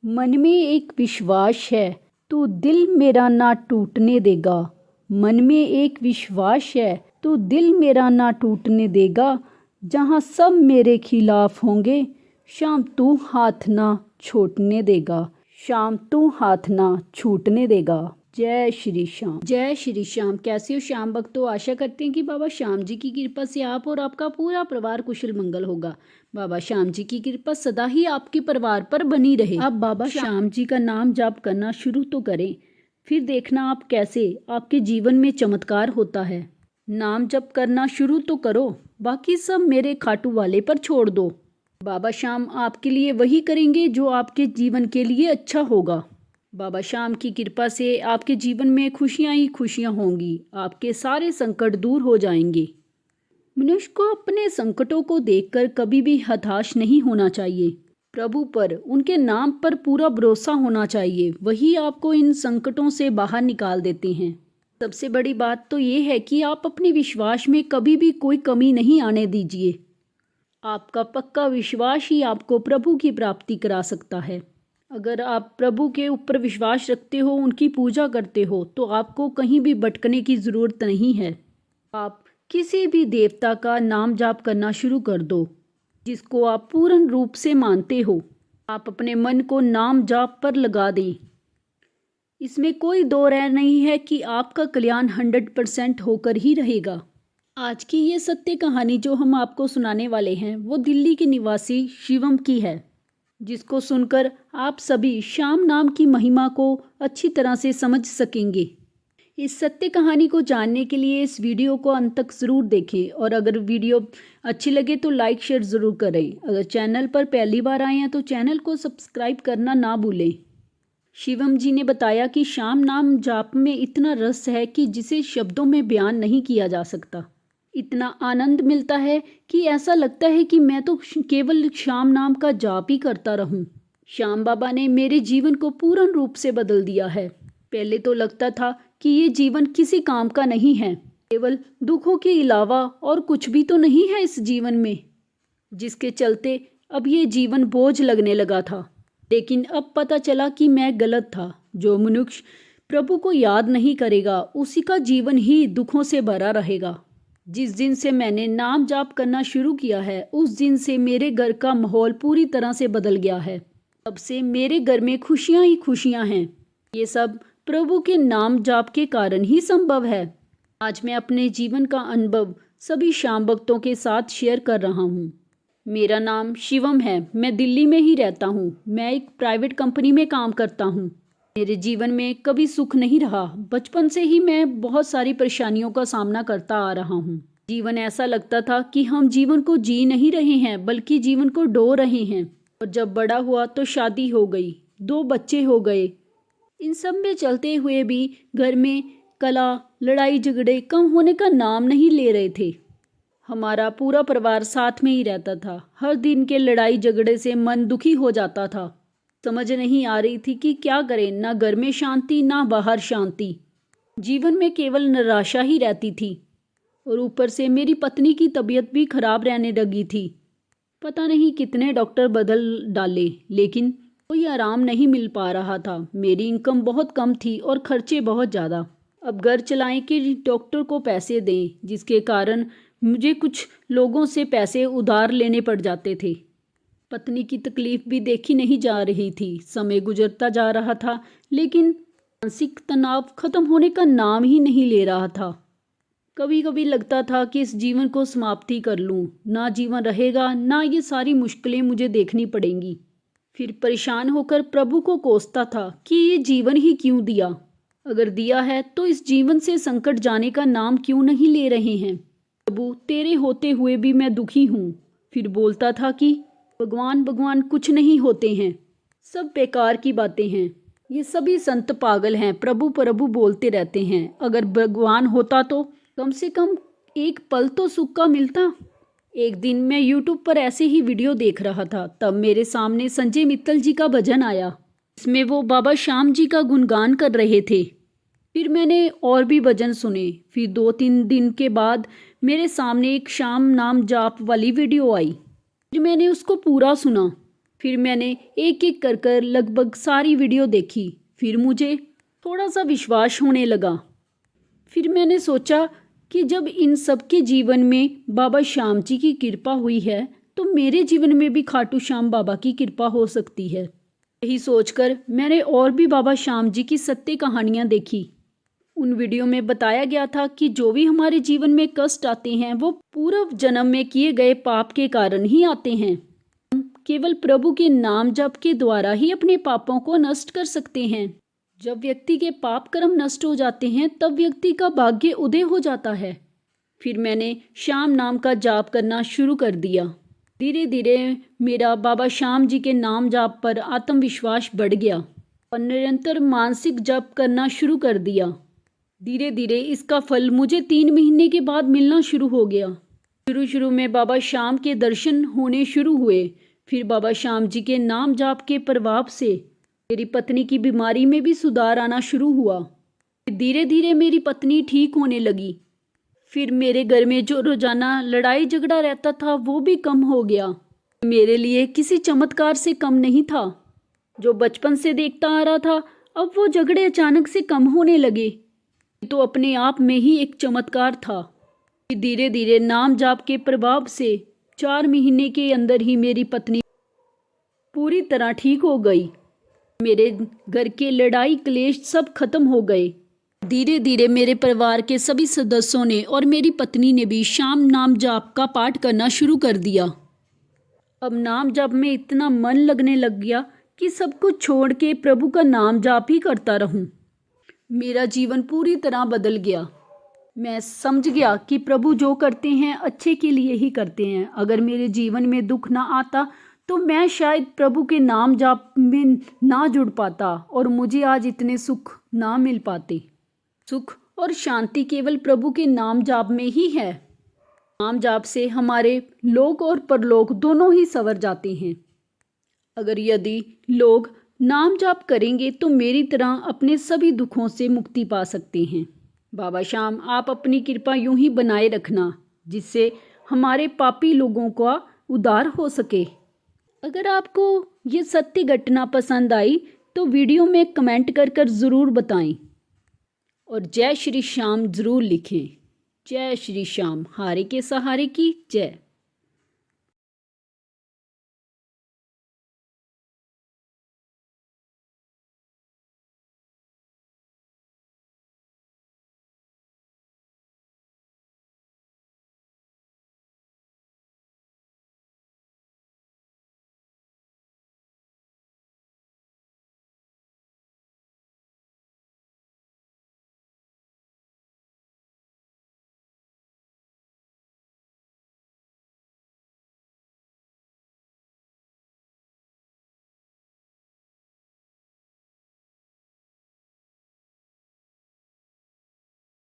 मन में एक विश्वास है तू दिल मेरा ना टूटने देगा। मन में एक विश्वास है तू दिल मेरा ना टूटने देगा। जहाँ सब मेरे खिलाफ होंगे शाम तू हाथ ना छोड़ने देगा। शाम तू हाथ ना छूटने देगा। जय श्री श्याम। जय श्री श्याम। कैसे हो श्याम भक्त? तो आशा करते हैं कि बाबा श्याम जी की कृपा से आप और आपका पूरा परिवार कुशल मंगल होगा। बाबा श्याम जी की कृपा सदा ही आपके परिवार पर बनी रहे। आप बाबा श्याम जी का नाम जाप करना शुरू तो करें, फिर देखना आप कैसे आपके जीवन में चमत्कार होता है। नाम जप करना शुरू तो करो, बाकी सब मेरे खाटू वाले पर छोड़ दो। बाबा श्याम आपके लिए वही करेंगे जो आपके जीवन के लिए अच्छा होगा। बाबा श्याम की कृपा से आपके जीवन में खुशियां ही खुशियां होंगी। आपके सारे संकट दूर हो जाएंगे। मनुष्य को अपने संकटों को देखकर कभी भी हताश नहीं होना चाहिए। प्रभु पर, उनके नाम पर पूरा भरोसा होना चाहिए। वही आपको इन संकटों से बाहर निकाल देते हैं। सबसे बड़ी बात तो ये है कि आप अपने विश्वास में कभी भी कोई कमी नहीं आने दीजिए। आपका पक्का विश्वास ही आपको प्रभु की प्राप्ति करा सकता है। अगर आप प्रभु के ऊपर विश्वास रखते हो, उनकी पूजा करते हो, तो आपको कहीं भी भटकने की ज़रूरत नहीं है। आप किसी भी देवता का नाम जाप करना शुरू कर दो जिसको आप पूर्ण रूप से मानते हो। आप अपने मन को नाम जाप पर लगा दें। इसमें कोई दो राय नहीं है कि आपका कल्याण 100% होकर ही रहेगा। आज की ये सत्य कहानी जो हम आपको सुनाने वाले हैं वो दिल्ली के निवासी शिवम की है, जिसको सुनकर आप सभी श्याम नाम की महिमा को अच्छी तरह से समझ सकेंगे। इस सत्य कहानी को जानने के लिए इस वीडियो को अंत तक ज़रूर देखें, और अगर वीडियो अच्छी लगे तो लाइक शेयर ज़रूर करें। अगर चैनल पर पहली बार आए हैं तो चैनल को सब्सक्राइब करना ना भूलें। शिवम जी ने बताया कि श्याम नाम जाप में इतना रस है कि जिसे शब्दों में बयान नहीं किया जा सकता। इतना आनंद मिलता है कि ऐसा लगता है कि मैं तो केवल श्याम नाम का जाप ही करता रहूं। श्याम बाबा ने मेरे जीवन को पूर्ण रूप से बदल दिया है। पहले तो लगता था कि ये जीवन किसी काम का नहीं है, केवल दुखों के अलावा और कुछ भी तो नहीं है इस जीवन में, जिसके चलते अब ये जीवन बोझ लगने लगा था। लेकिन अब पता चला कि मैं गलत था। जो मनुष्य प्रभु को याद नहीं करेगा उसी का जीवन ही दुखों से भरा रहेगा। जिस दिन से मैंने नाम जाप करना शुरू किया है उस दिन से मेरे घर का माहौल पूरी तरह से बदल गया है। तब से मेरे घर में खुशियां ही खुशियां हैं। ये सब प्रभु के नाम जाप के कारण ही संभव है। आज मैं अपने जीवन का अनुभव सभी श्याम भक्तों के साथ शेयर कर रहा हूँ। मेरा नाम शिवम है। मैं दिल्ली में ही रहता हूँ। मैं एक प्राइवेट कंपनी में काम करता हूँ। मेरे जीवन में कभी सुख नहीं रहा। बचपन से ही मैं बहुत सारी परेशानियों का सामना करता आ रहा हूँ। जीवन ऐसा लगता था कि हम जीवन को जी नहीं रहे हैं बल्कि जीवन को डो रहे हैं। और जब बड़ा हुआ तो शादी हो गई, 2 बच्चे हो गए। इन सब में चलते हुए भी घर में कलह, लड़ाई झगड़े कम होने का नाम नहीं ले रहे थे। हमारा पूरा परिवार साथ में ही रहता था। हर दिन के लड़ाई झगड़े से मन दुखी हो जाता था। समझ नहीं आ रही थी कि क्या करें। ना घर में शांति ना बाहर शांति। जीवन में केवल निराशा ही रहती थी। और ऊपर से मेरी पत्नी की तबीयत भी खराब रहने लगी थी। पता नहीं कितने डॉक्टर बदल डाले लेकिन कोई आराम नहीं मिल पा रहा था। मेरी इनकम बहुत कम थी और खर्चे बहुत ज़्यादा। अब घर चलाएं कि डॉक्टर को पैसे दें, जिसके कारण मुझे कुछ लोगों से पैसे उधार लेने पड़ जाते थे। पत्नी की तकलीफ भी देखी नहीं जा रही थी। समय गुजरता जा रहा था लेकिन मानसिक तनाव खत्म होने का नाम ही नहीं ले रहा था। कभी कभी लगता था कि इस जीवन को समाप्ति कर लूं। ना जीवन रहेगा, ना ये सारी मुश्किलें मुझे देखनी पड़ेंगी। फिर परेशान होकर प्रभु को कोसता था कि ये जीवन ही क्यों दिया। अगर दिया है तो इस जीवन से संकट जाने का नाम क्यों नहीं ले रहे हैं। प्रभु, तेरे होते हुए भी मैं दुखी हूँ। फिर बोलता था कि भगवान भगवान कुछ नहीं होते हैं, सब बेकार की बातें हैं। ये सभी संत पागल हैं, प्रभु प्रभु बोलते रहते हैं। अगर भगवान होता तो कम से कम एक पल तो सुख का मिलता। एक दिन मैं यूट्यूब पर ऐसे ही वीडियो देख रहा था, तब मेरे सामने संजय मित्तल जी का भजन आया। इसमें वो बाबा श्याम जी का गुणगान कर रहे थे। फिर मैंने और भी भजन सुने। फिर 2-3 दिन के बाद मेरे सामने एक श्याम नाम जाप वाली वीडियो आई। फिर मैंने उसको पूरा सुना। फिर मैंने एक एक कर कर लगभग सारी वीडियो देखी। फिर मुझे थोड़ा सा विश्वास होने लगा। फिर मैंने सोचा कि जब इन सब के जीवन में बाबा श्याम जी की कृपा हुई है तो मेरे जीवन में भी खाटू श्याम बाबा की कृपा हो सकती है। यही सोचकर मैंने और भी बाबा श्याम जी की सत्य कहानियाँ देखी। उन वीडियो में बताया गया था कि जो भी हमारे जीवन में कष्ट आते हैं वो पूर्व जन्म में किए गए पाप के कारण ही आते हैं। हम केवल प्रभु के नाम जप के द्वारा ही अपने पापों को नष्ट कर सकते हैं। जब व्यक्ति के पाप कर्म नष्ट हो जाते हैं तब व्यक्ति का भाग्य उदय हो जाता है। फिर मैंने श्याम नाम का जाप करना शुरू कर दिया। धीरे धीरे मेरा बाबा श्याम जी के नाम जाप पर आत्मविश्वास बढ़ गया और निरंतर मानसिक जप करना शुरू कर दिया। धीरे धीरे इसका फल मुझे 3 महीने के बाद मिलना शुरू हो गया। शुरू में बाबा श्याम के दर्शन होने शुरू हुए। फिर बाबा श्याम जी के नाम जाप के प्रभाव से मेरी पत्नी की बीमारी में भी सुधार आना शुरू हुआ। धीरे धीरे मेरी पत्नी ठीक होने लगी। फिर मेरे घर में जो रोजाना लड़ाई झगड़ा रहता था वो भी कम हो गया। मेरे लिए किसी चमत्कार से कम नहीं था। जो बचपन से देखता आ रहा था अब वो झगड़े अचानक से कम होने लगे, तो अपने आप में ही एक चमत्कार था। धीरे धीरे नाम जाप के प्रभाव से 4 महीने के अंदर ही मेरी पत्नी पूरी तरह ठीक हो गई। मेरे घर के लड़ाई क्लेश सब खत्म हो गए। धीरे धीरे मेरे परिवार के सभी सदस्यों ने और मेरी पत्नी ने भी श्याम नाम जाप का पाठ करना शुरू कर दिया। अब नाम जाप में इतना मन लगने लग गया कि सब कुछ छोड़ के प्रभु का नाम जाप ही करता रहूं। मेरा जीवन पूरी तरह बदल गया। मैं समझ गया कि प्रभु जो करते हैं अच्छे के लिए ही करते हैं। अगर मेरे जीवन में दुख ना आता तो मैं शायद प्रभु के नाम जाप में ना जुड़ पाता और मुझे आज इतने सुख ना मिल पाते। सुख और शांति केवल प्रभु के नाम जाप में ही है। नाम जाप से हमारे लोक और परलोक दोनों ही संवर जाते हैं। अगर यदि लोग नाम जाप करेंगे तो मेरी तरह अपने सभी दुखों से मुक्ति पा सकते हैं। बाबा श्याम, आप अपनी कृपा यूं ही बनाए रखना जिससे हमारे पापी लोगों का उद्धार हो सके। अगर आपको ये सत्य घटना पसंद आई तो वीडियो में कमेंट कर ज़रूर बताएं और जय श्री श्याम ज़रूर लिखें। जय श्री श्याम, हारे के सहारे की जय।